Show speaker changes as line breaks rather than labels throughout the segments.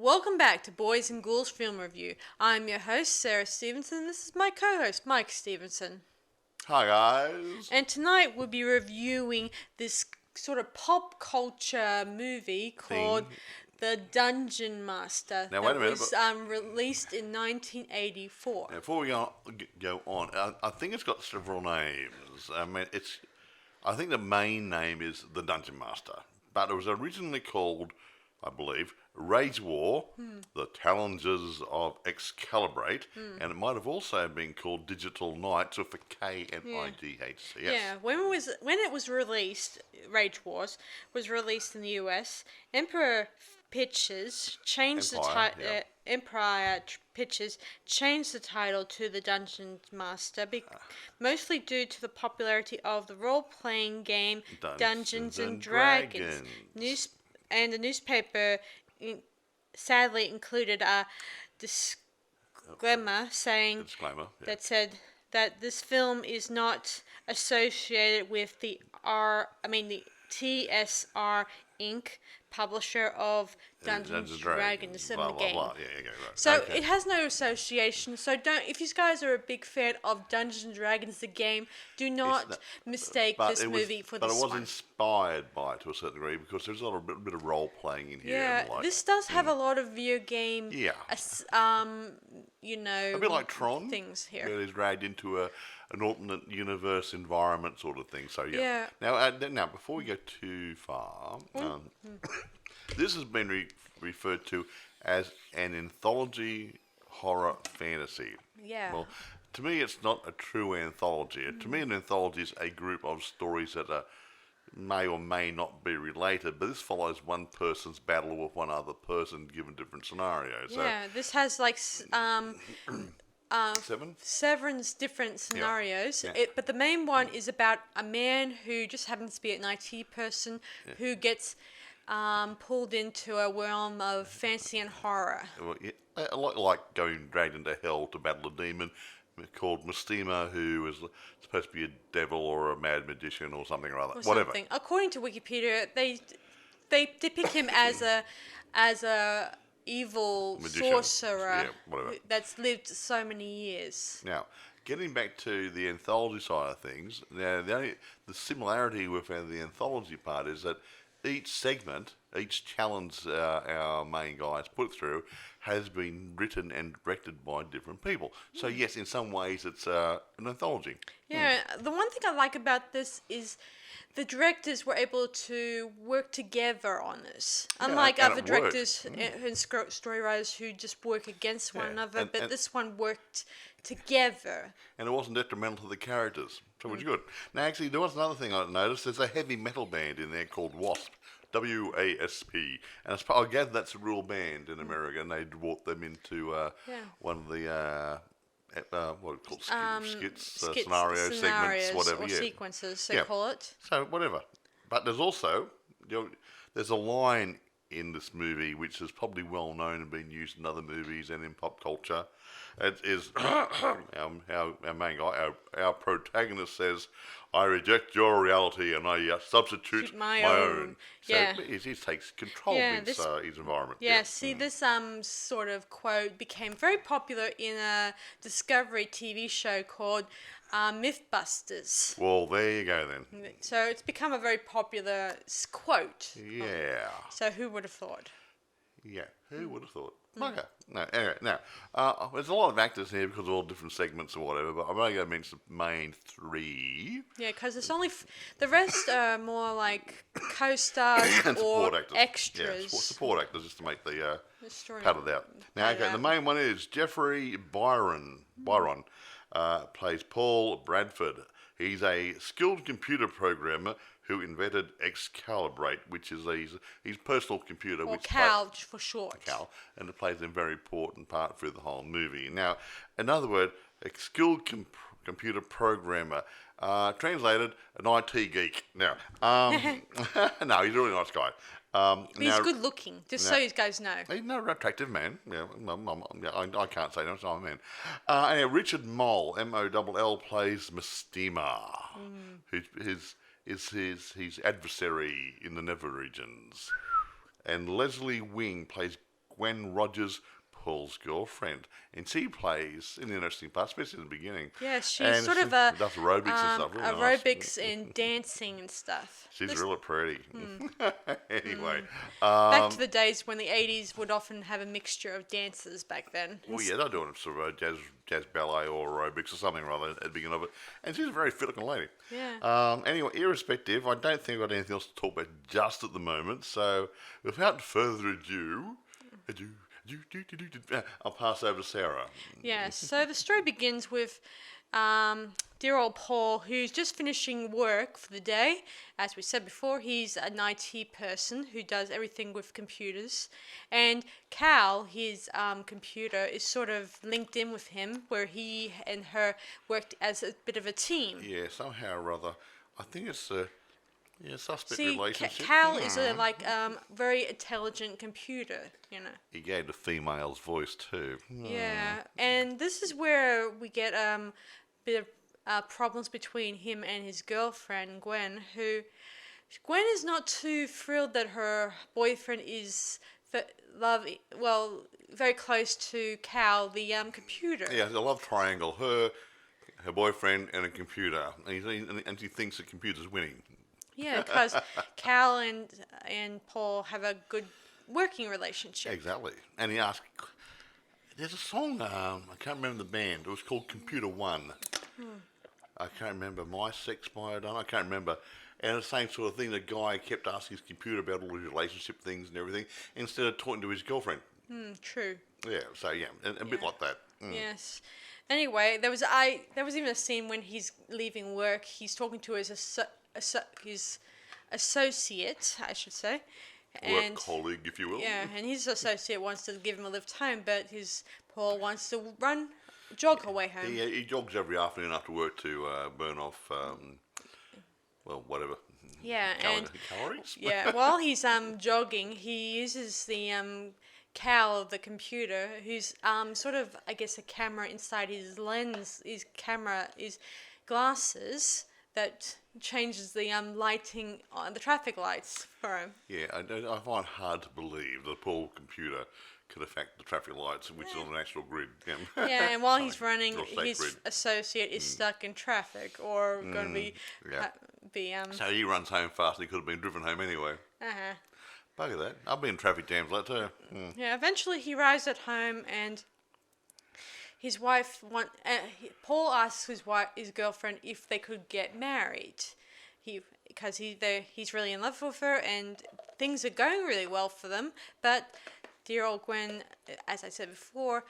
Welcome back to Boys and Ghouls Film Review. I'm your host, Sarah Stephenson. This is my co-host, Mike Stephenson.
Hi guys.
And tonight we'll be reviewing this sort of pop culture movie called The Dungeonmaster.
Now wait a minute.
Was released in 1984.
Now, before we go on, I think it's got several names. I think the main name is The Dungeonmaster, but it was originally called, I believe, Rage War, The Challenges of Excalibrate, and it might have also been called Digital Knights with a K-N-I-G-H-C-S.
Yeah, when it was released, Rage Wars was released in the US. Empire Pictures changed the title to The Dungeonmaster, mostly due to the popularity of the role-playing game Dungeons and Dragons. The newspaper sadly included a disclaimer saying that said that this film is not associated with the TSR Inc., publisher of Dungeons and Dragons, the game. So it has no association. So if you guys are a big fan of Dungeons and Dragons, the game, do not mistake this movie for this one.
But it was inspired by it to a certain degree because there's a bit of role playing in here.
Yeah, this does have a lot of video game.
Yeah.
A
bit like Tron.
Things here.
It is dragged into an alternate universe environment sort of thing. So
yeah.
Now before we go too far, this has been referred to as an anthology horror fantasy.
Yeah.
Well, to me, it's not a true anthology. To me, an anthology is a group of stories that may or may not be related, but this follows one person's battle with one other person given different scenarios.
Yeah, this has like seven different scenarios.
Yeah.
But the main one is about a man who just happens to be an IT person who gets pulled into a realm of fantasy and horror.
Well, a lot like dragged into hell to battle a demon called Mestema, who is supposed to be a devil or a mad magician or something or other. Whatever.
According to Wikipedia, they depict him as a evil magician, sorcerer that's lived so many years.
Now, getting back to the anthology side of things, now the similarity with the anthology part is that each segment, each challenge our main guys put through, has been written and directed by different people. So yes, in some ways it's an anthology.
Yeah, the one thing I like about this is the directors were able to work together on this. Unlike other directors and story writers who just work against one another, but this one worked together.
And it wasn't detrimental to the characters, so it was good. Now, actually, there was another thing I noticed. There's a heavy metal band in there called Wasp, W-A-S-P. And I gather that's a real band in America, and they brought them into one of the... what are it called? Skits, scenario segments, whatever.
Or sequences, they call it.
So, whatever. But there's also, there's a line in this movie which is probably well known and been used in other movies and in pop culture. It is our main guy, our protagonist says, "I reject your reality and I substitute my own." So he takes control of his environment.
This sort of quote became very popular in a Discovery TV show called Mythbusters.
Well, there you go then.
So it's become a very popular quote.
Yeah.
So who would have thought?
Yeah, who would have thought? Okay. No, anyway, there's a lot of actors here because of all different segments or whatever, but I'm only going to mention the main three.
Yeah, because it's only... the rest are more like co-stars or extras.
Yeah, support actors just to make the pad it out. Now, the main one is Jeffrey Byron. Byron plays Paul Bradford. He's a skilled computer programmer who invented Excalibrate, which is his personal computer.
Or Cal, for short.
Cal, and it plays a very important part through the whole movie. Now, in other words, a skilled computer programmer, translated, an IT geek. Now, no, he's a really nice guy.
He's good looking, so you guys know.
He's not an attractive man. Yeah, I can't say no, it's not a man. And Richard Moll, M-O-L-L, plays Mestema, who is his adversary in the Nether regions. And Leslie Wing plays Gwen Rogers, Paul's girlfriend, and she plays an interesting part, especially in the beginning.
Yeah, she's
and
sort of
does aerobics and stuff. Really
aerobics
nice.
and dancing and stuff.
She's really pretty. Anyway,
Back to the days when the 80s would often have a mixture of dancers back then.
well, yeah, they're doing sort of jazz ballet or aerobics or something or other at the beginning of it, and she's a very fit-looking lady.
Yeah.
Anyway, irrespective, I don't think I've got anything else to talk about just at the moment. So, without further ado, I'll pass over to Sarah.
Yeah, so the story begins with dear old Paul, who's just finishing work for the day. As we said before, he's an IT person who does everything with computers. And Cal, his computer, is sort of linked in with him, where he and her worked as a bit of a team.
Yeah, somehow or other, I think it's a suspect
See,
relationship.
Cal is a very intelligent computer, you know.
He gave the female's voice too.
Yeah, and this is where we get bit of problems between him and his girlfriend Gwen. Gwen is not too thrilled that her boyfriend is very close to Cal, the computer.
Yeah, it's a love triangle. Her boyfriend, and a computer, and she thinks the computer's winning.
Yeah, because Cal and Paul have a good working relationship.
Exactly. And he asked, there's a song, I can't remember the band, it was called Computer One. I can't remember, My Sex, My Done, I can't remember. And the same sort of thing, the guy kept asking his computer about all his relationship things and everything, instead of talking to his girlfriend.
True.
Yeah, so yeah, a bit like that.
Yes. Anyway, there was even a scene when he's leaving work. He's talking to his associate, I should say.
Work colleague, if you will.
Yeah, and his associate wants to give him a lift home, but his Paul wants to jog away home.
He jogs every afternoon after work to burn off, whatever.
Yeah,
calories.
Yeah, while he's jogging, he uses the Cal of the computer, who's sort of, I guess, a camera inside his lens. His glasses that changes the lighting on the traffic lights for him.
Yeah, I find it hard to believe that a poor computer could affect the traffic lights, which is on the national grid.
Yeah, and while he's running, his associate is stuck in traffic or going to be
So he runs home fast. He could have been driven home anyway. Bugger that. I've been in traffic jams like that too.
Yeah, eventually he arrives at home and his wife Paul asks his girlfriend if they could get married. Because he's really in love with her and things are going really well for them. But dear old Gwen, as I said before,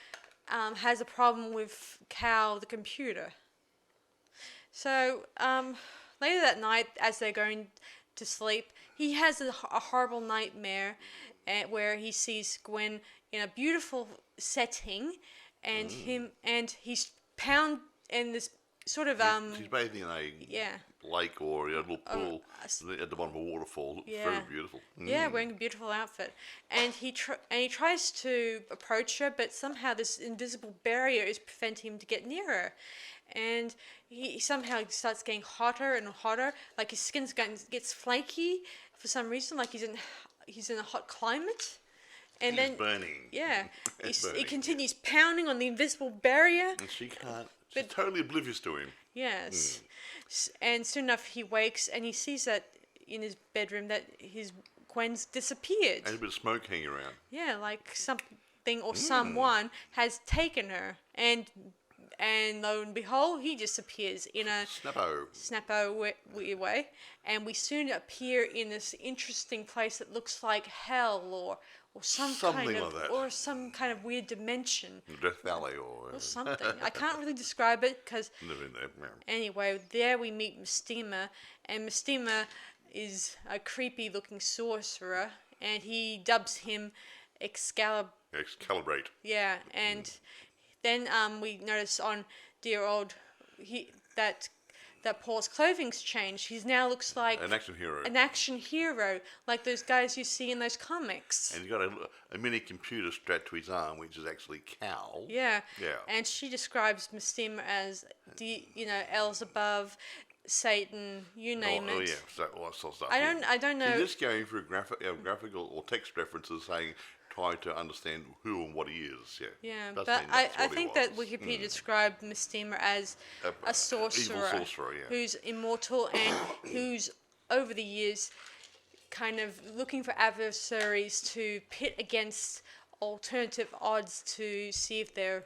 has a problem with Cal the computer. So later that night, as they're going to sleep, he has a horrible nightmare where he sees Gwen in a beautiful setting, and he's pound in this sort of
She's bathing in a lake or a little pool at the bottom of a waterfall. It's very beautiful.
Yeah, wearing a beautiful outfit, and he tries to approach her, but somehow this invisible barrier is preventing him to get near her. And he somehow starts getting hotter and hotter, like his skin gets flaky for some reason, like he's in a hot climate. And
He's
then
burning.
Yeah, he continues pounding on the invisible barrier.
And she can't. She's totally oblivious to him.
Yes, and soon enough he wakes and he sees that in his bedroom that his Gwen's disappeared.
And a bit of smoke hanging around.
Yeah, like something or someone has taken her, and lo and behold, he disappears in a snappo weird way, and we soon appear in this interesting place that looks like hell or some kind of weird dimension.
Death Valley or
something. I can't really describe it because.
Never in there.
Anyway, there we meet Mestema, and Mestema is a creepy-looking sorcerer, and he dubs him Excalibrate. Yeah, and then we notice on dear old that Paul's clothing's changed. He now looks like
an action hero.
An action hero, like those guys you see in those comics.
And he's got a mini computer strapped to his arm, which is actually Cal.
Yeah.
Yeah.
And she describes Mestema as L's above, Satan, you name it.
Oh yeah, so all that sort of stuff.
I don't know.
He's just going through graphical or text references saying try to understand who and what he is. Yeah.
Yeah,
Does
but
mean that's
I
what he
think that
was.
Wikipedia described Mestema as a sorcerer,
Evil sorcerer, yeah.
who's immortal and who's over the years kind of looking for adversaries to pit against alternative odds to see if they're,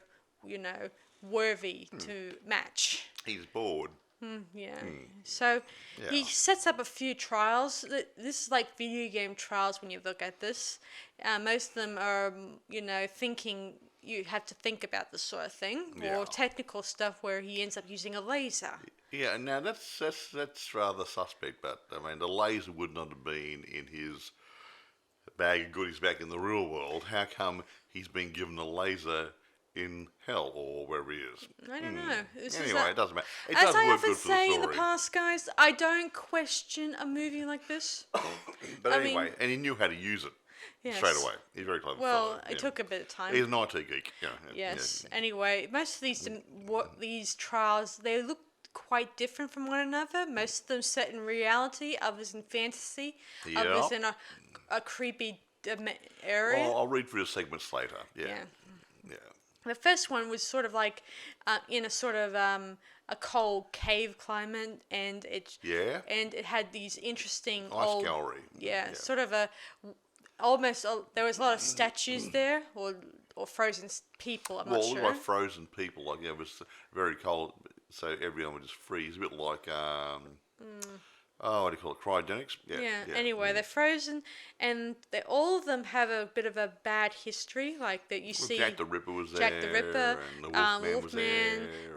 worthy to match.
He's bored.
Yeah. So he sets up a few trials. This is like video game trials when you look at this. Most of them are, thinking you have to think about this sort of thing, or technical stuff where he ends up using a laser.
Yeah, now that's rather suspect, but I mean the laser would not have been in his bag of goodies back in the real world. How come he's been given a laser in hell or wherever he is?
I don't know.
Anyway, it doesn't matter. It
As
does
I
work
often
good for the
say in the
story.
past, guys, I don't question a movie like this.
But
I
anyway,
mean-
and he knew how to use it
Yes.
straight away. He's a very clever
Well,
fellow.
it took a bit of time.
He's an IT geek. Yeah,
Yes. Anyway, most of these trials, they look quite different from one another. Most of them set in reality, others in fantasy, others in a creepy area.
Well, I'll read through the segments later. Yeah.
The first one was sort of like in a sort of a cold cave climate, and it had these interesting
Ice gallery.
sort of there was a lot of statues there, or frozen people. I'm not sure.
Well, like frozen people, like it was very cold, so everyone would just freeze. A bit like what do you call it? Cryogenics.
Anyway, they're frozen, and all of them have a bit of a bad history. Like that, you see.
Jack the Ripper was there.
Jack the Ripper,
and the Wolfman was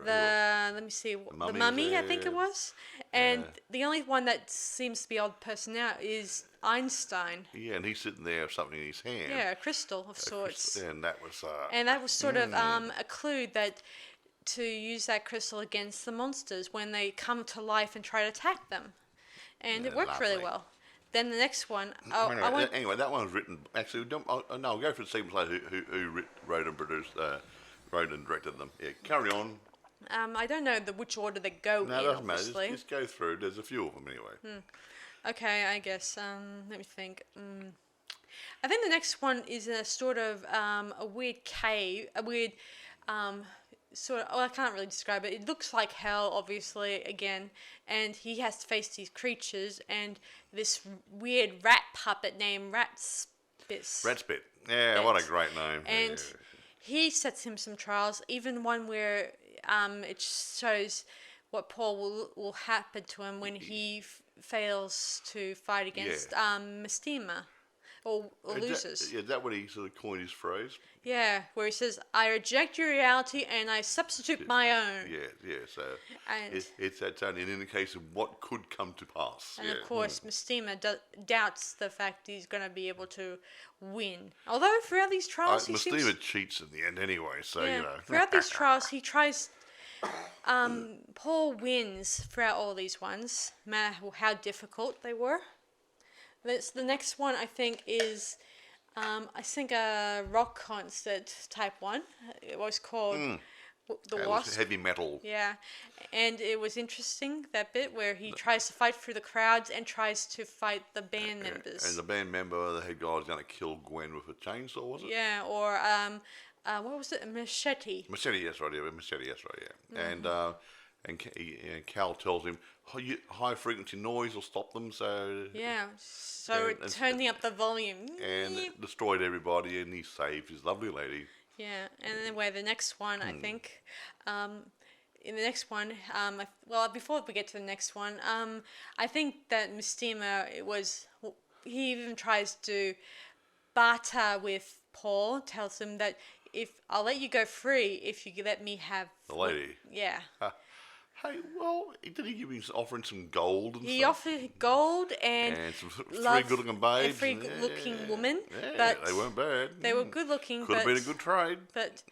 there.
Let me see, the
Mummy
Mummy,
was
I think
there.
it was, and the only one that seems to be odd person now is Einstein.
Yeah, and he's sitting there with something in his hand.
Yeah, a crystal of sorts.
And that was.
And that was sort of a clue that to use that crystal against the monsters when they come to life and try to attack them. And it worked really
lovely.
well. Then the next one,
Anyway, that one was written. Actually, I'll go for the segments later. Who wrote and produced, wrote and directed them? Yeah, carry on.
I don't know which order they go in.
No, it doesn't matter.
Obviously.
Just go through. There's a few of them anyway.
Okay, I guess. Let me think. I think the next one is a sort of a weird cave, a weird sort of. Oh, I can't really describe it. It looks like hell, obviously, again, and he has to face these creatures and this weird rat puppet named
Ratspit. Yeah, what a great name.
And he sets him some trials, even one where it shows what Paul will happen to him when he fails to fight against Mestema or loses.
That when he sort of coined his phrase.
Yeah, where he says, "I reject your reality and I substitute my own."
Yeah. So
And
it's only an indication of what could come to pass.
And of course, Mestema doubts the fact he's going to be able to win. Although throughout these trials,
Mestema cheats in the end anyway. So
throughout these trials, he tries. Paul wins throughout all these ones, no matter how difficult they were. The next one I think is, a rock concert type one. It was called The Wasp.
Was heavy metal.
Yeah, and it was interesting, that bit where he tries to fight through the crowds and tries to fight the band members.
And the band member, the head guy, was going to kill Gwen with a chainsaw, was it?
Yeah, or what was it? A machete.
Machete, yes, right, yeah. Mm-hmm. And Cal tells him, high frequency noise will stop them, so...
Yeah, so turning up the volume.
And it destroyed everybody, and he saved his lovely lady.
Yeah, and anyway, the next one, I think, in the next one, before we get to the next one, I think that Mestema, he even tries to barter with Paul, tells him that if I'll let you go free if you let me have...
The lady?
Yeah.
Hey, well, did he give him offering some gold and
He
stuff?
offered gold and
some three good-looking babes.
and three good-looking women.
Yeah,
but
they weren't bad.
They were good-looking,
Could have been a good trade.
But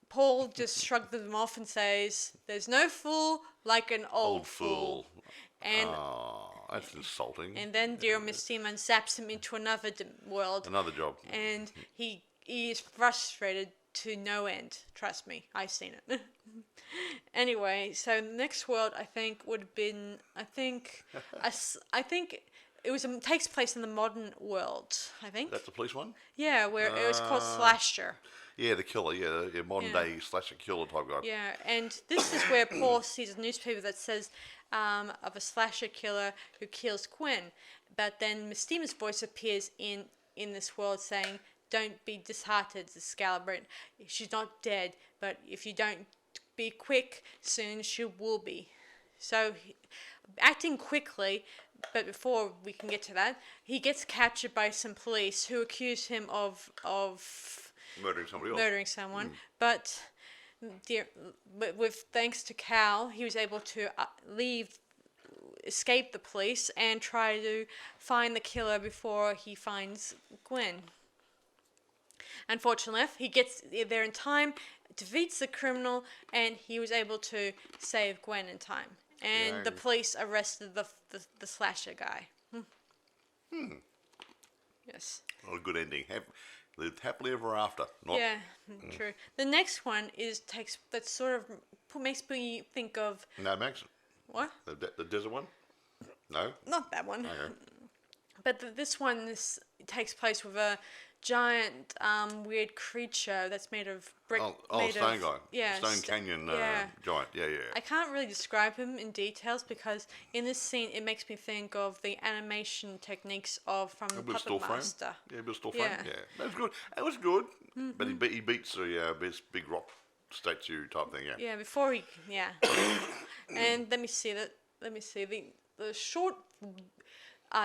Paul just shrugged them off and says, "There's no fool like an old fool." And
that's insulting.
And then dear Mestema zaps him into another world.
Another job.
And he is frustrated to no end. Trust me, I've seen it. Anyway, so the next world I think would have been, I think takes place in the modern world, I think.
That's the police one?
Yeah, where it was called Slasher.
Yeah, the killer, yeah, modern day slasher killer type guy.
Yeah, and this is where Paul sees a newspaper that says of a slasher killer who kills Gwen. But then Mestema's voice appears in this world saying, "Don't be disheartened, Excalibur. She's not dead, but if you don't be quick, soon she will be." So, acting quickly, but before we can get to that, he gets captured by some police who accuse him of
Murdering somebody else.
murdering someone, but with thanks to Cal, he was able to escape the police and try to find the killer before he finds Gwen. Unfortunately, he gets there in time, defeats the criminal, and he was able to save Gwen in time. And the police arrested the slasher guy. Yes.
Not a good ending. Lived happily ever after.
Yeah, true. The next one makes me think of
No, Max.
what?
The desert one? No?
Not that one.
Okay.
But this one takes place with a giant weird creature that's made of brick.
Stone guy.
Yeah.
Stone Canyon giant. Yeah.
I can't really describe him in details because in this scene it makes me think of the animation techniques from Puppet Master.
Yeah, a bit of still frame. Yeah. That was good. It was good. But he beats this big rock statue type thing. Yeah.
Yeah. Before he. Yeah. And let me see the short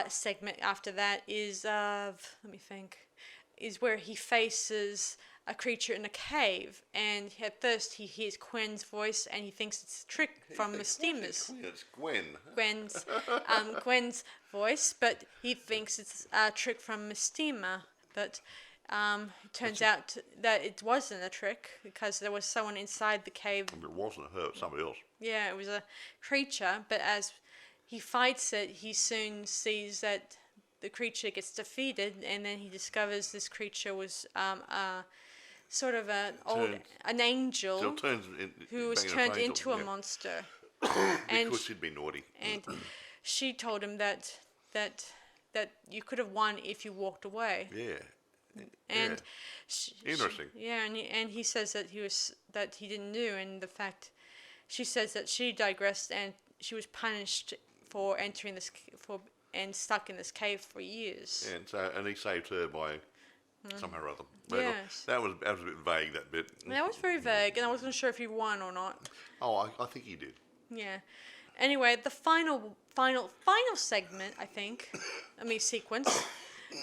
segment after that is is where he faces a creature in a cave, and at first he hears Gwen's voice and he thinks it's a trick from Mestema's.
It's Gwen.
Gwen's voice, but he thinks it's a trick from Mestema. But it turns out that it wasn't a trick because there was someone inside the cave.
It wasn't her, it was somebody else.
Yeah, it was a creature, but as he fights it, he soon sees that the creature gets defeated, and then he discovers this creature was sort of an angel who was turned into a monster.
Because she'd been naughty.
And she told him that you could have won if you walked away.
Yeah.
And
interesting.
And he says that he didn't know, and the fact she says that she digressed and she was punished for entering and stuck in this cave for years.
And he saved her by somehow or other.
Yes.
That was a bit vague, that bit.
That was very vague, and I wasn't sure if he won or not.
Oh, I think he did.
Yeah. Anyway, the final segment, sequence,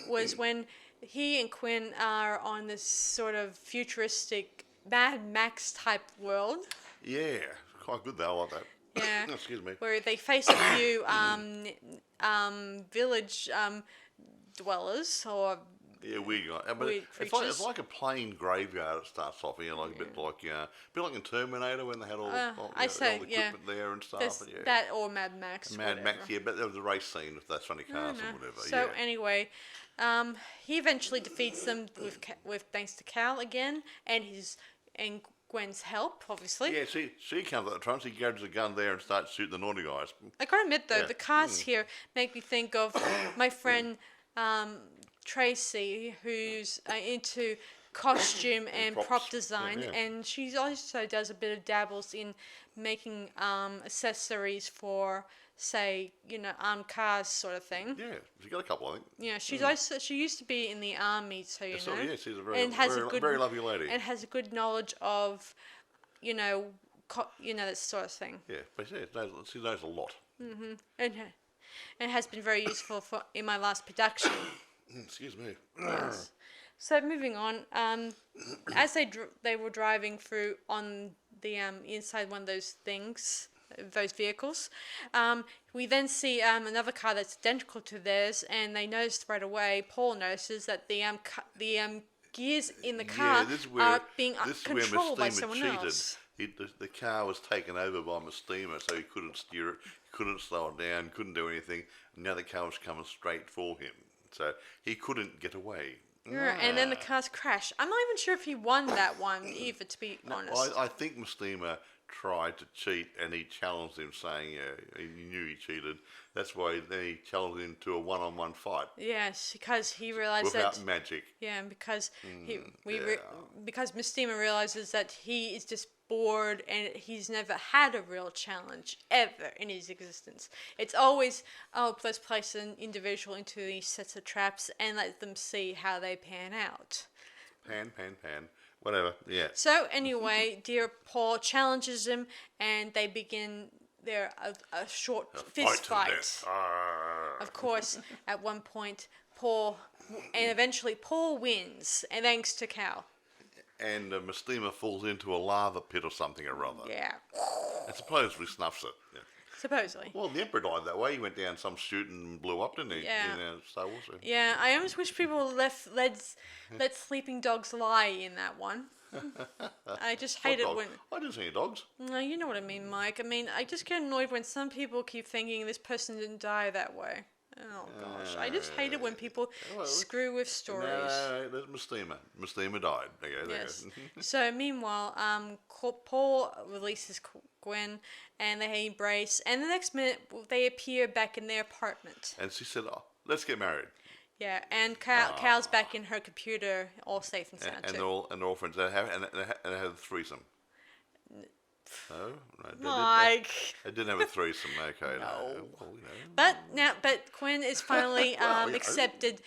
was when he and Gwen are on this sort of futuristic Mad Max type world.
Yeah, quite good though. I like that.
Yeah.
Excuse me.
Where they face a few village dwellers or
weird guy. But
weird
it's like a plain graveyard. It starts off here, like a bit like in Terminator when they had all the equipment there and stuff.
That or Mad Max.
Mad Max, yeah. But there was a race scene with those funny cars and whatever.
So anyway, he eventually defeats them with thanks to Cal again and Gwen's help, obviously.
Yeah, she comes at the front. She grabs a gun there and starts shooting the naughty guys.
I gotta admit though, the cars here make me think of my friend Tracy, who's into costume and prop design, and she also does a bit of dabbles in making accessories for, say, armed cars sort of thing.
Yeah, she's got a couple, I think.
Yeah, she used to be in the army, so you know.
Yeah, she's a very lovely lady.
And has a good knowledge of, that sort of thing.
Yeah, but she knows a lot.
Mm-hmm. And has been very useful in my last production.
Excuse me.
Yes. So moving on, as they were driving through on the inside one of those vehicles, we then see another car that's identical to theirs, and they noticed right away. Paul notices that the gears in the car are being controlled by someone else.
The car was taken over by Mestema, so he couldn't steer it, couldn't slow it down, couldn't do anything. Now the car was coming straight for him, so he couldn't get away.
Yeah, and then the cars crash. I'm not even sure if he won that one either, to be honest.
I think Mestema tried to cheat, and he challenged him, saying he knew he cheated. That's why then he challenged him to a one-on-one fight.
Yes, because he realized
without
that
magic.
Yeah, and because because Mestema realizes that he is just bored and he's never had a real challenge ever in his existence. It's always, oh, let's place an individual into these sets of traps and let them see how they pan out.
Pan. Whatever, yeah.
So anyway, dear Paul challenges him, and they begin a short fist fight. Of course, at one point, eventually Paul wins, and thanks to Cal.
And Mestema falls into a lava pit or something or other.
Yeah.
And supposedly snuffs it. Yeah.
Supposedly.
Well, the Emperor died that way. He went down some chute and blew up, didn't he?
Yeah.
In Star Wars.
Yeah, I almost wish people let sleeping dogs lie in that one. I just hate it when...
I didn't see any dogs.
No, you know what I mean, Mike. I mean, I just get annoyed when some people keep thinking this person didn't die that way. Oh, gosh. I just hate it when people screw with stories.
No, that's Mestema. Mestema died. Okay,
Yes. So, meanwhile, Paul releases Gwen, and they embrace, and the next minute, they appear back in their apartment.
And she said, let's get married.
Yeah, and Cal's back in her computer, all safe and sound,
and
too.
they're all friends. They have a threesome. No,
Mike.
They didn't have a threesome. Okay,
No.
Well,
But Gwen is finally accepted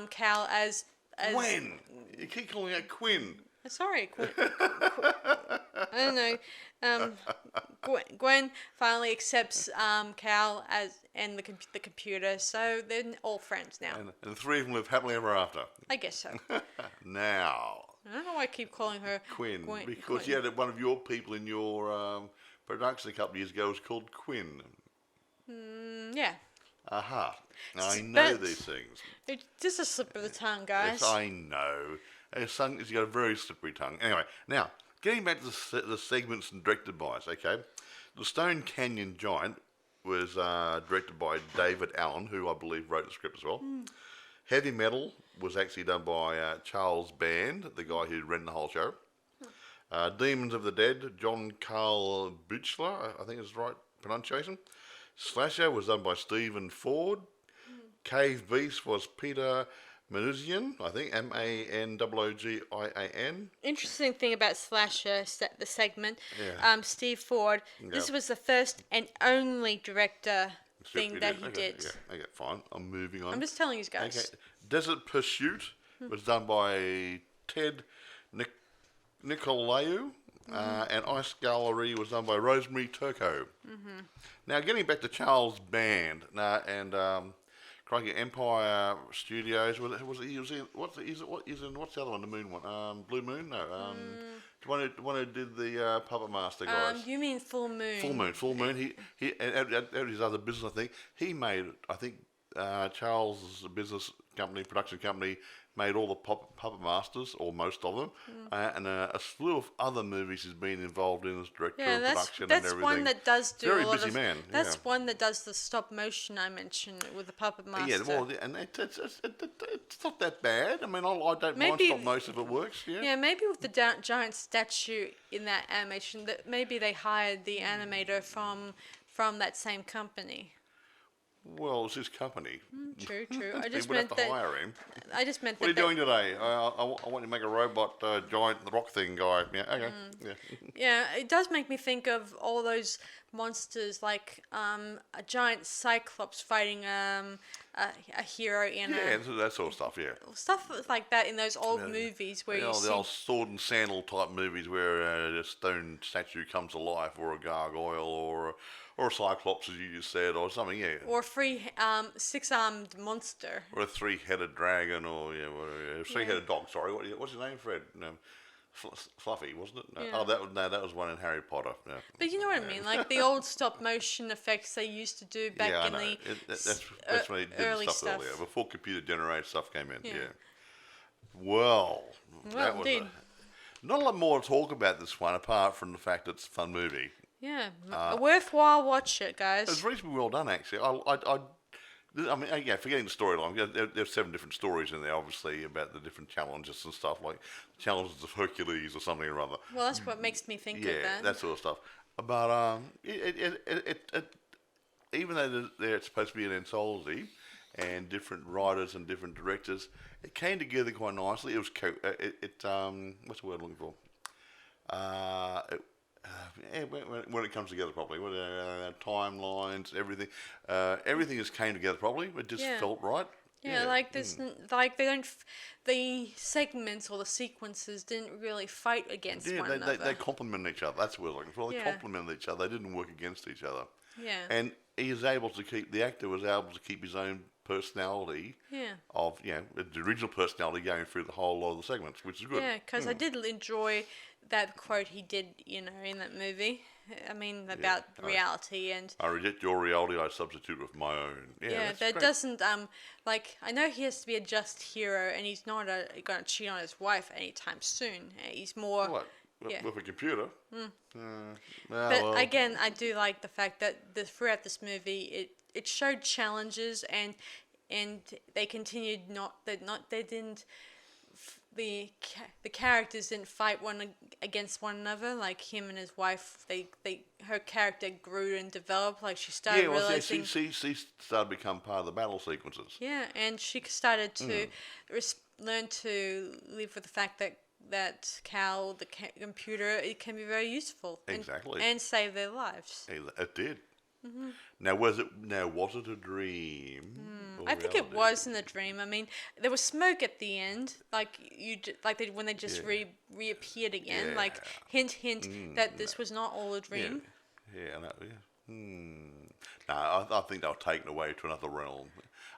Cal as
Gwen. You keep calling her Quinn.
Sorry, I don't know. Gwen finally accepts Cal and the computer, so they're all friends now.
And the three of them live happily ever after.
I guess so.
Now.
I don't know why I keep calling her
Quinn, because
Gwen.
you had one of your people in your production a couple of years ago was called Quinn.
Yeah.
Aha. I know these things.
It's just a slip of the tongue, guys.
Yes, I know. He's got a very slippery tongue. Anyway, now, getting back to the segments and directed by us, okay? The Stone Canyon Giant was directed by David Allen, who I believe wrote the script as well. Heavy Metal was actually done by Charles Band, the guy who ran the whole show. Demons of the Dead, John Carl Buchler, I think is the right pronunciation. Slasher was done by Stephen Ford. Cave Beast was Peter Manoogian, I think, Manoogian.
Interesting thing about Slasher, the segment,
Yeah.
Steve Ford, this was the first and only director thing that he did.
Yeah, okay, fine. I'm moving on.
I'm just telling you guys.
Okay. Desert Pursuit was done by Ted Nicolaou, and Ice Gallery was done by Rosemary Turco. Now, getting back to Charles Band, crikey, Empire Studios. What's the other one? The Moon one? Blue Moon? No. The one who did the Puppet Master guys.
You mean Full Moon?
Full Moon. He out his other business, I think he made. I think Charles' business company, production company, made all the Puppet Masters, or most of them, and a slew of other movies he's been involved in as director of production and everything.
That's one that does do
very
a lot
busy
of,
man.
That's one that does the stop motion I mentioned with the Puppet Master.
Yeah, well, and it's not that bad. I mean, I don't mind stop motion if it works. Yeah,
maybe with the giant statue in that animation, that maybe they hired the animator from that same company.
Well, it's his company.
True. I just
would
meant
have to hire him.
I just meant
What are you doing today? I want you to make a robot giant rock thing guy. Yeah, okay. Yeah.
Yeah, it does make me think of all those monsters, like a giant cyclops fighting a hero in
that sort of stuff. Yeah.
Stuff like that in those old movies where you see
the old sword and sandal type movies where a stone statue comes to life, or a gargoyle, or a cyclops, as you just said, or something, yeah.
Or a six-armed monster.
Or a three-headed dragon, or a three-headed dog. Sorry, what's his name, Fred? No, Fluffy, wasn't it? No.
Yeah.
Oh, that was one in Harry Potter. No.
But you know what I mean, like the old stop-motion effects they used to do back in the
that's when he did
early
stuff earlier, before computer-generated stuff came in. Yeah. Well, that was not a lot more to talk about this one, apart from the fact it's a fun movie.
Yeah, a worthwhile watch it, guys.
It was reasonably well done, actually. I mean, forgetting the storyline, there's 7 different stories in there, obviously, about the different challenges and stuff, like challenges of Hercules or something or other.
Well, that's what makes me think of that.
That sort of stuff. But even though it's supposed to be an anthology and different writers and different directors, it came together quite nicely. It was what's the word I'm looking for? When it comes together properly, timelines, everything, everything just came together properly. It just felt right.
Yeah, like there's like they don't, the segments or the sequences didn't really fight against one another.
They complement each other. That's what I'm looking for. They complemented each other. They didn't work against each other.
Yeah.
And the actor was able to keep his own personality.
Yeah.
Of the original personality going through the whole lot of the segments, which is good.
Yeah, because I did enjoy that quote he did, in that movie. I mean, about reality and...
I reject your reality, I substitute with my own. Yeah,
that doesn't, I know he has to be a just hero, and he's not going to cheat on his wife anytime soon. He's more...
What? With a computer?
But again, I do like the fact that throughout this movie, it showed challenges, and they continued the characters didn't fight against one another. Like him and his wife, her character grew and developed. Like she started realizing
she started to become part of the battle sequences.
Yeah, and she started to learn to live with the fact that Cal, the computer, it can be very useful.
Exactly.
And save their lives.
It did. Mm-hmm. Now was it a dream?
I think it was in a dream. I mean, there was smoke at the end, when they just reappeared again.
Yeah.
Like hint, that this was not all a dream.
No, I think they were taken away to another realm.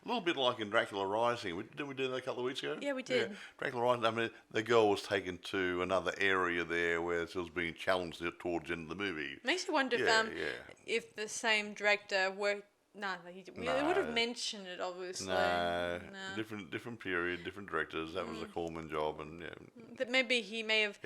A little bit like in Dracula Rising. Didn't we do that a couple of weeks ago?
Yeah, we did.
Yeah. Dracula Rising, I mean, the girl was taken to another area there where she was being challenged towards the end of the movie.
Makes you wonder if the same director worked... No, they would have mentioned it, obviously.
No. Different period, different directors. That was a Corman job, and
But maybe he may have...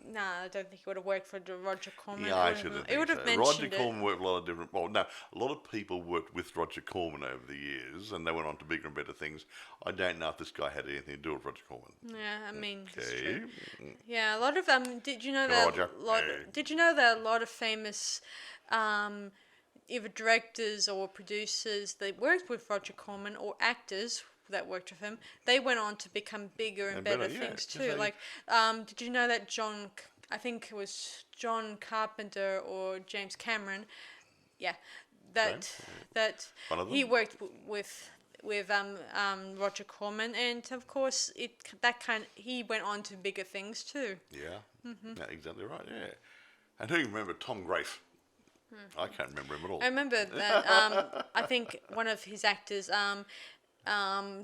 No, I don't think it would have worked for Roger Corman.
Yeah, I shouldn't think
it would have
so.
mentioned
Roger Corman worked a lot of different... Well, no, a lot of people worked with Roger Corman over the years, and they went on to bigger and better things. I don't know if this guy had anything to do with Roger Corman.
Yeah, I mean, it's true. Yeah, a lot of... Did you know that...
Roger.
Did you know that a lot of famous... either directors or producers that worked with Roger Corman, or actors that worked with him, they went on to become bigger and better things too. Like, did you know that I think it was John Carpenter or James Cameron, that he worked with Roger Corman, and of course he went on to bigger things too.
Yeah, exactly right. Yeah, and who remember Tom Grafe? I can't remember him at all.
I remember that. I think one of his actors,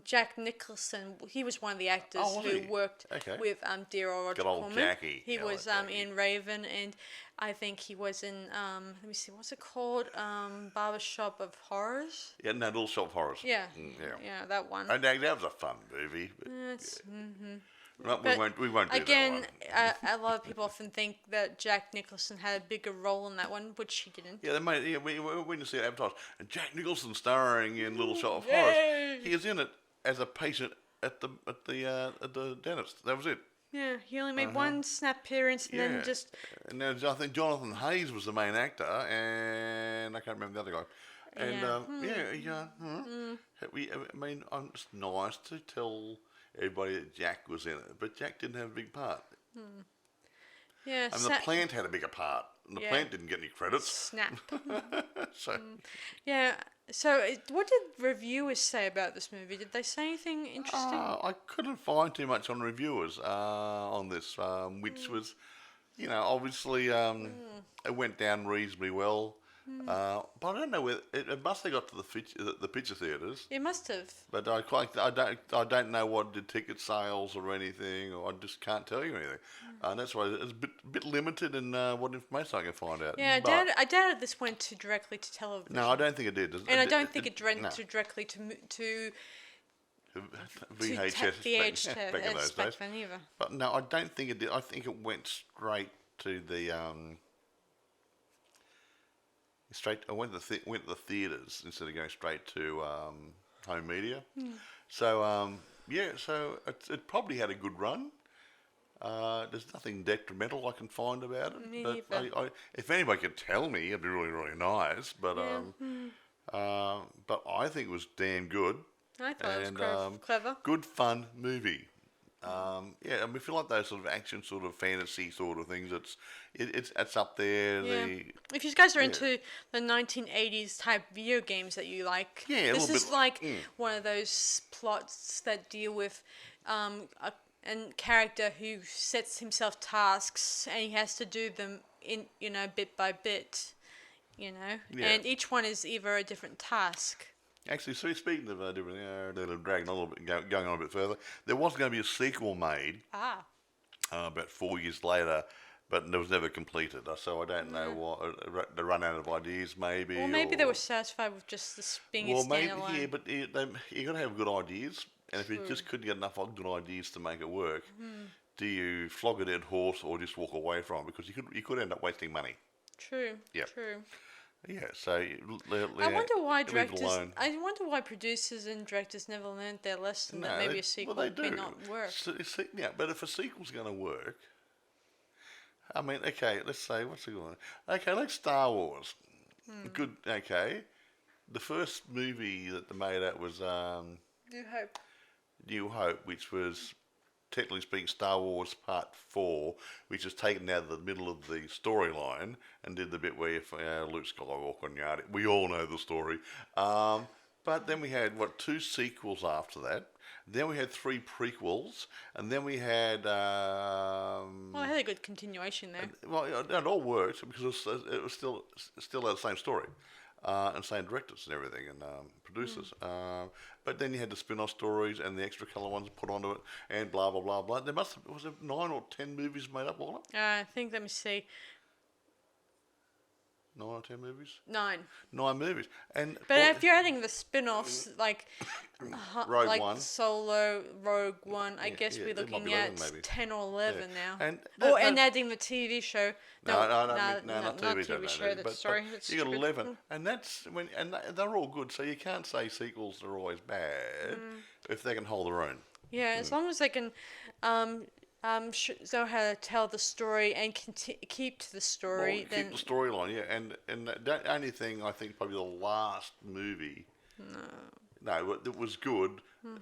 Jack Nicholson, he was one of the actors who worked with dear old Roger Corman.
Old Jackie.
He was in Raven, and I think he was in, let me see, what's it called? Barbershop of Horrors?
Yeah, no, Little Shop of Horrors.
Yeah. Yeah, that one.
And that was a fun movie. No, we won't do
again,
that one.
A lot of people often think that Jack Nicholson had a bigger role in that one, which he didn't.
Yeah, they made. Yeah, we went to see it advertised, and Jack Nicholson starring in Little Shop of Horrors. He is in it as a patient at the dentist. That was it.
Yeah, he only made one snap appearance, and then just.
And then I think Jonathan Hayes was the main actor, and I can't remember the other guy. And I mean, it's nice to tell everybody that Jack was in it, but Jack didn't have a big part.
Yeah,
and the plant had a bigger part, and the plant didn't get any credits.
Snap.
So.
Yeah. So, what did reviewers say about this movie? Did they say anything interesting?
I couldn't find too much on reviewers on this, which was, obviously it went down reasonably well. But I don't know whether it must have got to the picture theatres.
It must have.
But I don't know what did ticket sales or anything, or I just can't tell you anything. And that's why it's a bit limited in what information I can find out.
Yeah, I doubted this went directly to television.
No, I don't think it did.
And I don't think it went directly to
VHS back in those days.
Either.
But no, I don't think it did. I think it went straight to the I went to the theaters instead of going straight to home media. So so it probably had a good run. There's nothing detrimental I can find about it.
Me
But
neither.
if anybody could tell me, it'd be really, really nice. But but I think it was damn good
I thought it
and
was clever.
good fun movie. I mean, if you like those sort of action, sort of fantasy sort of things, it's up there.
Yeah.
The
If you guys are into the 1980s type video games that you like,
Yeah, a
this
little
is
bit-
like one of those plots that deal with a character who sets himself tasks and he has to do them in bit by bit,
Yeah.
and each one is either a different task.
Actually, so speaking of different, dragging on a little bit, going on a bit further, there was going to be a sequel made about 4 years later, but it was never completed. So I don't know what they run out of ideas, maybe.
Well, maybe they were satisfied with just this being a standalone.
Yeah, but you got to have good ideas, and if you just couldn't get enough good ideas to make it work, do you flog a dead horse or just walk away from it? Because you could end up wasting money.
True.
Yeah.
True.
Yeah, so
I wonder why
leave it
directors.
alone.
I wonder why producers and directors never learned their lesson that maybe a sequel
they
may
do.
not work.
Yeah, but if a sequel's going to work, I mean, okay, let's say what's it going? Okay, like Star Wars. Good. Okay, the first movie that they made out was
New Hope.
New Hope, which was technically speaking Star Wars Part 4, which is taken out of the middle of the storyline and did the bit where Luke Skywalker and Yada. We all know the story. But then we had, 2 sequels after that. Then we had 3 prequels. And then we had...
Well, I had a good continuation there.
Well, it all worked because it was still had the same story. And same directors and everything and producers. But then you had the spin-off stories and the extra colour ones put onto it and blah, blah, blah, blah. There was 9 or 10 movies made up on it?
I think, let me see.
9 or 10 movies?
9.
9 movies.
But if you're adding the spin-offs, like
Rogue
like
One.
Solo, Rogue One, I guess
yeah,
we're
there might
looking
be 11
at
maybe.
10 or 11 now.
And
adding the TV show.
No, not TV show.
show. That's sorry. That's
you got
stupid.
11, and they're all good. So you can't say sequels are always bad if they can hold their own.
Yeah, as long as they can know how to tell the story and keep to the story.
Well, keep the storyline, yeah. And the only thing I think probably the last movie. No, it was good,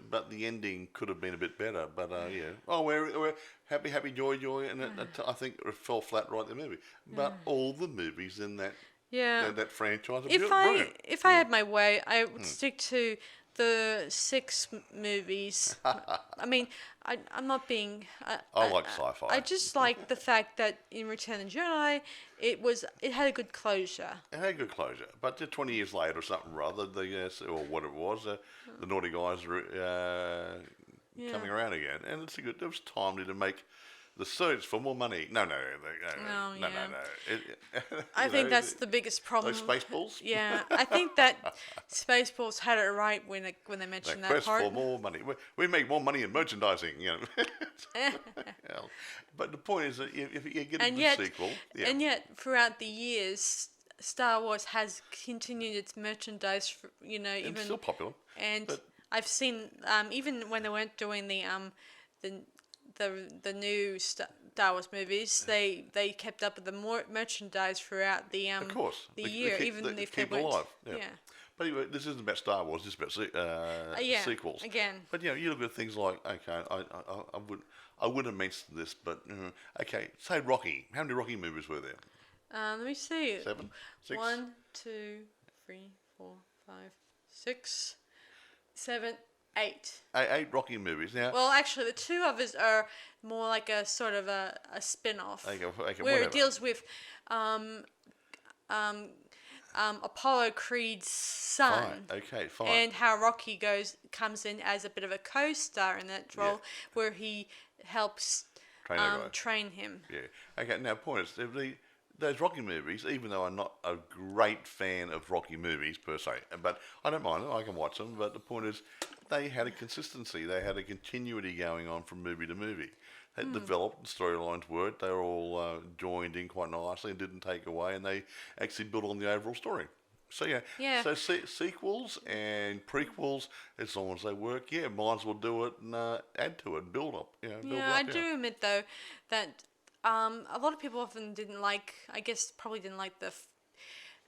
but the ending could have been a bit better. But yeah. Oh, we're happy, joy, and I think it fell flat right in the movie. But all the movies in that that franchise are brilliant.
If I had my way, I would stick to the 6 movies. I mean, I'm not being.
I like sci-fi.
I just like the fact that in Return of the Jedi, it had a good closure.
It had good closure, but 20 years later or something rather, or what it was, the naughty guys are coming around again, and it was timely to make the search for more money. No.
I think that's the biggest problem.
Like Spaceballs?
Yeah, I think that Spaceballs had it right when they mentioned that
quest
part.
for more money. We make more money in merchandising, But the point is that if you get a good sequel... Yeah.
And yet, throughout the years, Star Wars has continued its merchandise, even...
It's still popular.
And I've seen, even when they weren't doing the new Star Wars movies, they kept up with the merchandise throughout the
of course.
the year, even if they weren't.
Alive. Yeah. But anyway, this isn't about Star Wars. This is about sequels.
Again.
But you look at things like I wouldn't have mentioned this, but okay, say Rocky. How many Rocky movies were there?
Let me see.
7, 6.
1, 2, 3, 4, 5, 6, 7, 8.
8 Rocky movies. Now,
Well, actually, the 2 others are more like a sort of a spin-off,
okay,
where
whatever.
it deals with Apollo Creed's son.
Fine. Okay, fine.
And how Rocky comes in as a bit of a co-star in that role, where he helps train him.
Yeah. Okay. Now, point is, those Rocky movies, even though I'm not a great fan of Rocky movies per se, but I don't mind them, I can watch them, but the point is, they had a consistency, they had a continuity going on from movie to movie. They developed, the storylines worked, they were all joined in quite nicely and didn't take away, and they actually built on the overall story. So
Yeah.
so sequels and prequels, as long as they work, might as well do it and add to it, build up, build
Yeah,
up.
I do admit though that a lot of people often didn't like. I guess probably didn't like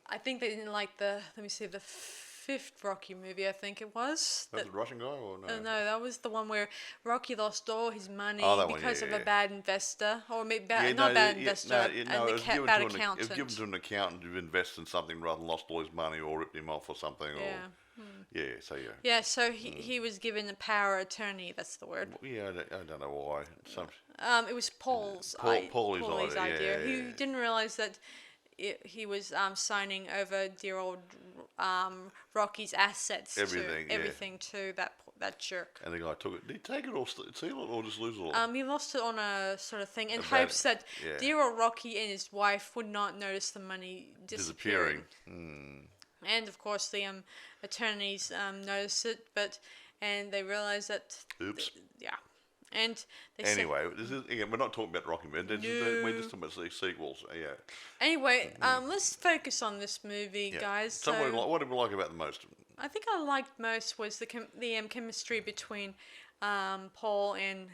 I think they didn't like the. Let me see, the fifth Rocky movie. I think it was.
That was the Russian guy, or no?
No, that was the one where Rocky lost all his money
Oh, that one,
because
yeah,
of a
yeah.
bad investor, or maybe
Yeah,
not
no,
bad
yeah,
investor,
no,
and
no, it was given
bad
to It
accountant.
was given to an accountant to invest in something rather than lost all his money or ripped him off or something.
Yeah.
Yeah,
So he was given a power of attorney. That's the word.
Yeah, I don't know why.
It was Paul's
Paulie's idea,
He
yeah.
didn't realize that he was signing over dear old Rocky's assets, everything to that jerk.
And the guy took it. Did he take it or steal it or just lose it all?
He lost it on a sort of thing in
A bad-
hopes that
yeah.
dear old Rocky and his wife would not notice the money disappearing. And of course the attorneys noticed it, and they realized that.
Oops.
And they
Anyway, this is, again, we're not talking about Rocky Man. We're just talking about the sequels. Yeah.
Anyway, let's focus on this movie, guys.
So what did we like about the most?
I think I liked most was the chemistry between Paul and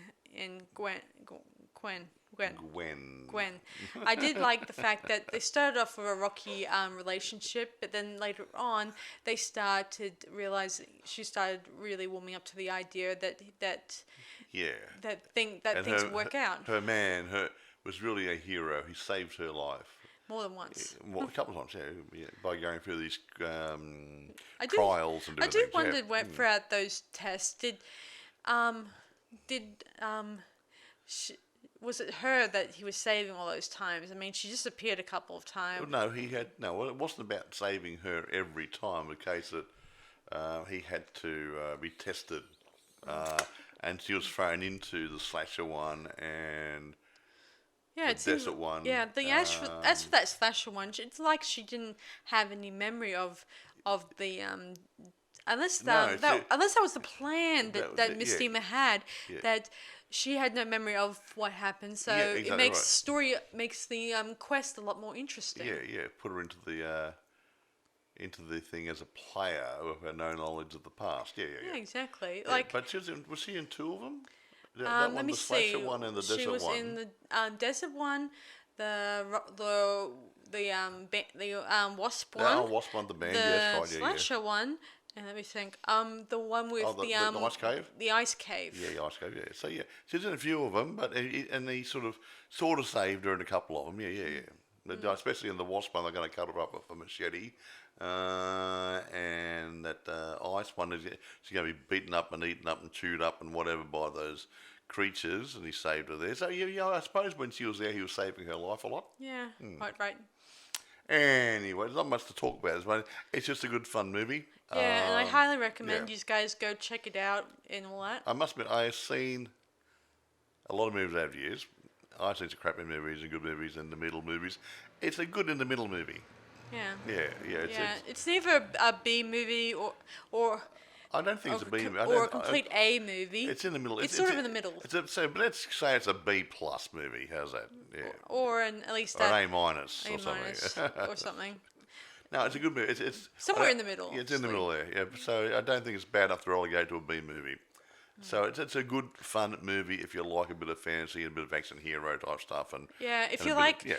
Gwen. I did like the fact that they started off with a rocky relationship, but then later on they started realize she started really warming up to the idea that things work out.
Her man was really a hero. He saved her life.
More than once.
A couple of times, by going through these trials and doing
I do
things.
wonder throughout those tests, was it her that he was saving all those times? I mean, she just appeared a couple of times.
No, it wasn't about saving her every time. The case that he had to be tested, and she was thrown into the slasher one and the desert one.
Yeah, as for that slasher one, it's like she didn't have any memory of the unless that was the plan that Mestema had, that she had no memory of what happened. So
exactly
it makes makes the quest a lot more interesting.
Yeah, put her into the thing as a player with her no knowledge of the past. Yeah,
exactly.
But was she in two of them?
Let me
the
see.
slasher one and the desert one.
She was in the desert one, the wasp one.
Oh, wasp one, the band.
The
Yes, right.
slasher one. And let me think. The one with
the ice cave.
The ice cave.
Yeah, the ice cave. Yeah. So she's in a few of them, but he sort of saved her in a couple of them. Yeah. But especially in the wasp one, they're going to cut her up with a machete. And that ice one she's going to be beaten up and eaten up and chewed up and whatever by those creatures, and he saved her there. So I suppose when she was there, he was saving her life a lot.
Yeah, right.
Anyway, there's not much to talk about. It's just a good fun movie.
Yeah, and I highly recommend you guys go check it out and all that.
I must admit, I have seen a lot of movies over the years. I've seen some crappy movies and good movies and the middle movies. It's a good in the middle movie.
Yeah.
Yeah.
It's neither a B movie or
I don't think it's a B movie.
Or a complete A movie.
It's in the middle.
It's sort of in the middle.
But let's say it's a B plus movie. How's that? Yeah.
Or at least
an A minus
or
something.
or something.
No, it's a good movie. It's
somewhere in the middle.
Yeah, it's in the middle there. Yeah. So I don't think it's bad enough to relegate to a B movie. So it's a good, fun movie if you like a bit of fantasy and a bit of action hero type stuff.
If you like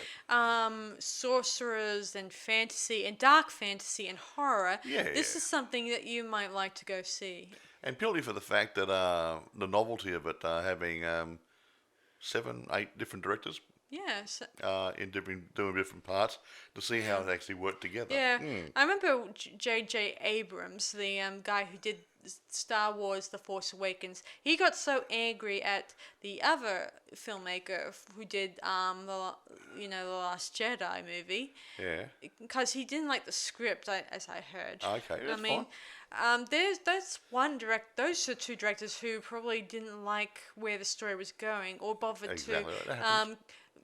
sorcerers and fantasy and dark fantasy and horror, this is something that you might like to go see.
And purely for the fact that the novelty of it having 7, 8 different directors.
Yes.
Doing different parts to see how it actually worked together.
Yeah. I remember J.J. Abrams, the guy who did Star Wars The Force Awakens. He got so angry at the other filmmaker who did the Last Jedi movie.
Yeah.
Because he didn't like the script, as I heard.
Okay, that's fine.
Those are two directors who probably didn't like where the story was going or bothered to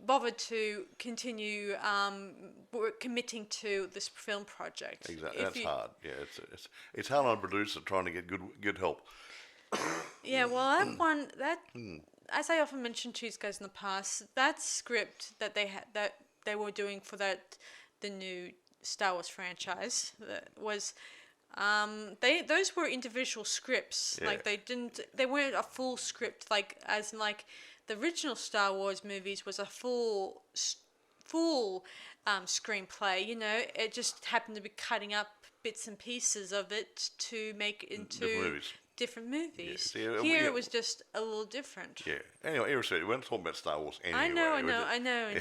bothered to continue committing to this film project.
Exactly, that's hard. Yeah, it's hard on a producer trying to get good help.
Yeah, well, that one, as I often mentioned to you guys in the past, that script that they were doing for the new Star Wars franchise was. Those were individual scripts.
Yeah.
Like they weren't a full script. Like as in like the original Star Wars movies was a full screenplay. You know, it just happened to be cutting up bits and pieces of it to make it into different movies.
Yeah.
Here it was just a little different.
Yeah. Anyway, irrespective, we're not talking about Star Wars anyway.
I know.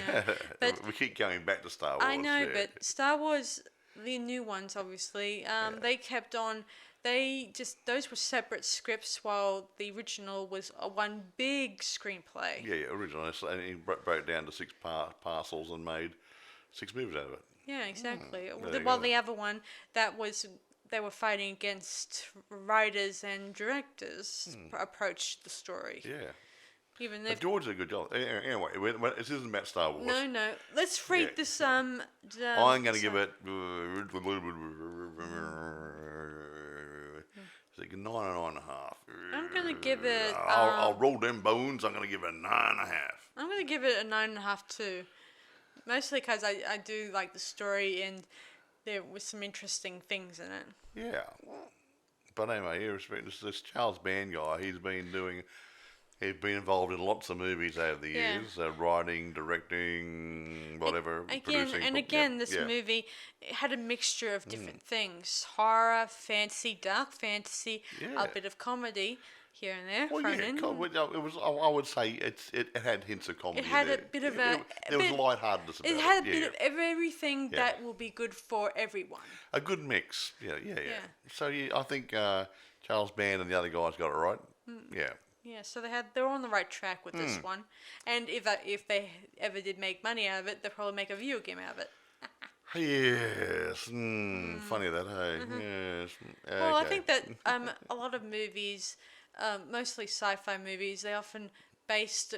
But
we keep going back to Star Wars.
I know, but Star Wars. The new ones, obviously, they kept on. Those were separate scripts, while the original was one big screenplay.
Yeah, original. And he broke it down to 6 parcels and made 6 movies out of it.
Yeah, exactly. While the other one, they were fighting against writers and directors approached the story.
Yeah.
Even if
George did a good job. Anyway, this isn't about Star Wars.
No. Let's rate this.
I'm going to give it. It's like 9.5.
I'm going to give it.
I'll roll them bones. I'm going to give it 9.5.
I'm going to give it a 9.5 too. Mostly because I do like the story and there was some interesting things in it.
Yeah. But anyway, this Charles Band guy, he's been involved in lots of movies over the years, writing, directing, whatever, producing.
This movie had a mixture of different things: horror, fantasy, dark fantasy, a bit of comedy here and there.
Well, it was. I would say it had hints of comedy.
It had a bit of there
was lightheartedness about it.
It had a bit of everything that will be good for everyone.
A good mix. Yeah. So I think Charles Band and the other guys got it right. Yeah.
Yeah, so they're on the right track with this one, and if they ever did make money out of it, they'll probably make a video game out of it.
Yes, funny that, hey. Yes.
Well, I think that a lot of movies, mostly sci-fi movies, they often based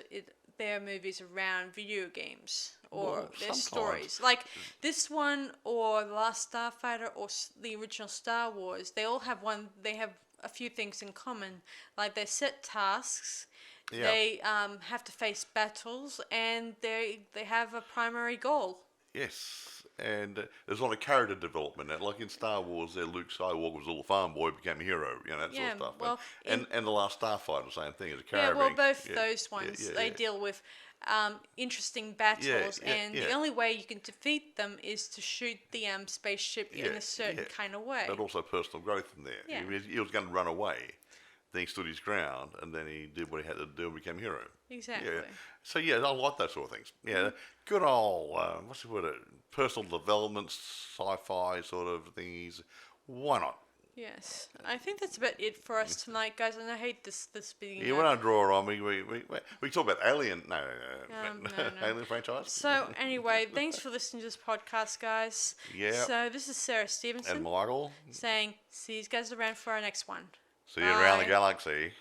their movies around video games or their stories. Like this one, or The Last Starfighter, or the original Star Wars. They all have They have a few things in common, like they're set tasks, they have to face battles, and they have a primary goal.
Yes, and there's a lot of character development. Like in Star Wars, Luke Skywalker was a little farm boy, became a hero, that sort of stuff. Well, and The Last Starfighter, the same thing as a character.
Yeah, well, both those ones, they deal with interesting battles, and the only way you can defeat them is to shoot the spaceship in a certain kind of way.
But also personal growth from there.
Yeah.
He was going to run away, then he stood his ground, and then he did what he had to do and became a hero.
Exactly.
Yeah. So I like those sort of things. Yeah, good old what's the word? Personal development, sci-fi sort of things. Why not?
Yes, I think that's about it for us tonight, guys. And I hate this being.
Yeah, we're not draw on. We talk about Alien. No. Alien franchise.
So anyway, thanks for listening to this podcast, guys.
Yeah.
So this is Sarah Stephenson
and Michael
saying, see you guys around for our next one.
See you around the galaxy.